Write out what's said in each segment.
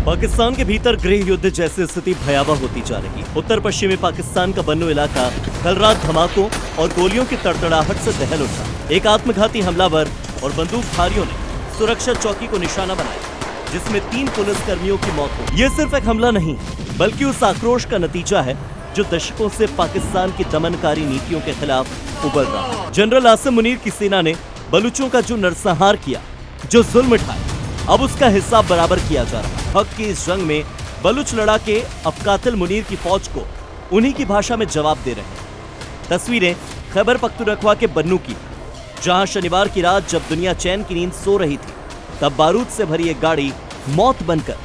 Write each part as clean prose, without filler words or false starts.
पाकिस्तान के भीतर गृह युद्ध जैसी स्थिति भयावह होती जा रही है। उत्तर पश्चिमी पाकिस्तान का बन्नू इलाका कल रात धमाकों और गोलियों की तड़तड़ाहट से दहल उठा। एक आत्मघाती हमलावर और बंदूकधारियों ने सुरक्षा चौकी को निशाना बनाया, जिसमें 3 पुलिसकर्मियों की मौत हुई। ये सिर्फ एक हमला नहीं, बल्कि उस आक्रोश का नतीजा है जो दशकों से पाकिस्तान की दमनकारी नीतियों के खिलाफ उबल रहा है। जनरल आसिम मुनीर की सेना ने बलूचों का जो नरसंहार किया, जो जुल्म उठाए, अब उसका हिसाब बराबर किया जा रहा है। हक की इस जंग में बलूच लड़ाके अब कातिल मुनीर की फौज को उन्हीं की भाषा में जवाब दे रहे हैं। तस्वीरें खैबर पख्तूनख्वा के बन्नू की, जहां शनिवार की रात जब दुनिया चैन की नींद सो रही थी, तब बारूद से भरी एक गाड़ी मौत बनकर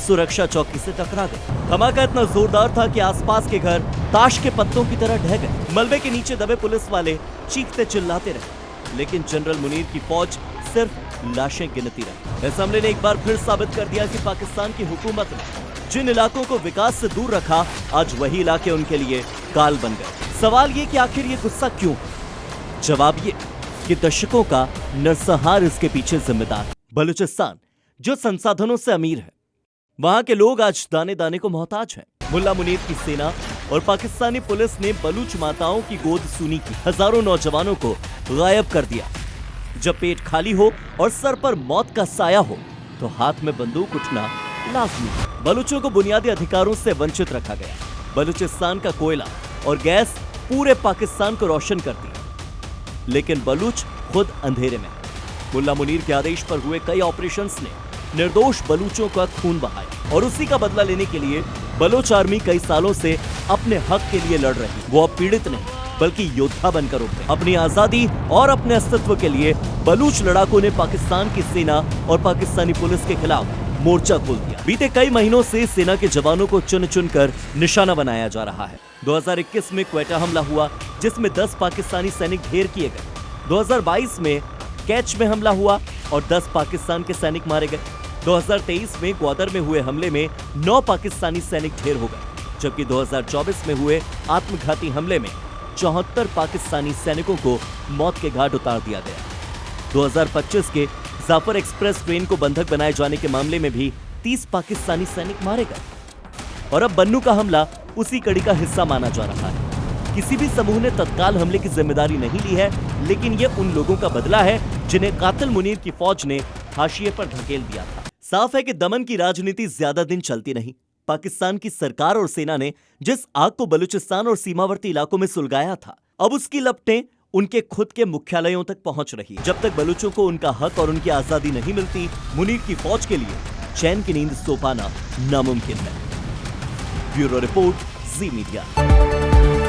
सुरक्षा चौकी से टकरा गई। धमाका इतना जोरदार था कि आसपास के घर ताश के पत्तों की तरह ढह गए। मलबे के नीचे दबे पुलिस वाले चीखते चिल्लाते रहे, लेकिन जनरल मुनीर की फौज सिर्फ लाशें गिनती रही। इस हमले ने एक बार फिर साबित कर दिया कि पाकिस्तान की हुकूमत ने जिन इलाकों को विकास से दूर रखा, आज वही इलाके उनके लिए काल बन गए। सवाल ये कि आखिर ये गुस्सा क्यों? जवाब ये कि दशकों का नरसंहार इसके पीछे जिम्मेदार है। बलूचिस्तान जो संसाधनों से अमीर है, वहां के लोग आज दाने दाने को मोहताज हैं। मुल्ला मुनीर की सेना और पाकिस्तानी पुलिस ने बलूच माताओं की गोद सूनी की, हजारों नौजवानों को गायब कर दिया। जब पेट खाली हो और सर पर मौत का साया हो, तो हाथ में बंदूक उठना लाजमी है। बलूचों को बुनियादी अधिकारों से वंचित रखा गया। बलूचिस्तान का कोयला और गैस पूरे पाकिस्तान को रोशन करती है, लेकिन बलूच खुद अंधेरे में है। मुल्ला मुनीर के आदेश पर हुए कई ऑपरेशंस ने निर्दोष बलूचों का खून बहाया, और उसी का बदला लेने के लिए बलोच आर्मी कई सालों से अपने हक के लिए लड़ रही। वो अब पीड़ित नहीं, बल्कि योद्धा बनकर उभरे। अपनी आजादी और अपने अस्तित्व के लिए बलूच लड़ाकों ने पाकिस्तान की सेना और पाकिस्तानी पुलिस के खिलाफ मोर्चा खोल दिया। बीते कई महीनों से सेना के जवानों को चुन चुन कर निशाना बनाया जा रहा है। 2021 में क्वेटा हमला हुआ, जिसमें 10 पाकिस्तानी सैनिक ढेर किए गए। 2022 में कैच में हमला हुआ और 10 पाकिस्तान के सैनिक मारे गए। 2023 में ग्वादर में हुए हमले में 9 पाकिस्तानी सैनिक ढेर हो गए, जबकि 2024 में हुए आत्मघाती हमले में 74 पाकिस्तानी सैनिकों को मौत के घाट उतार दिया गया। 2025 के जाफर एक्सप्रेस ट्रेन को बंधक बनाए जाने के मामले में भी 30 पाकिस्तानी सैनिक मारे गए, और अब बन्नू का हमला उसी कड़ी का हिस्सा माना जा रहा है। किसी भी समूह ने तत्काल हमले की जिम्मेदारी नहीं ली है, लेकिन ये उन लोगों का बदला है जिन्हें कातिल मुनीर की फौज ने हाशिए पर धकेल दिया था। साफ है कि दमन की राजनीति ज्यादा दिन चलती नहीं। पाकिस्तान की सरकार और सेना ने जिस आग को बलूचिस्तान और सीमावर्ती इलाकों में सुलगाया था, अब उसकी लपटें उनके खुद के मुख्यालयों तक पहुंच रही। जब तक बलूचों को उनका हक और उनकी आजादी नहीं मिलती, मुनीर की फौज के लिए चैन की नींद सो पाना नामुमकिन है। ब्यूरो रिपोर्ट, जी मीडिया।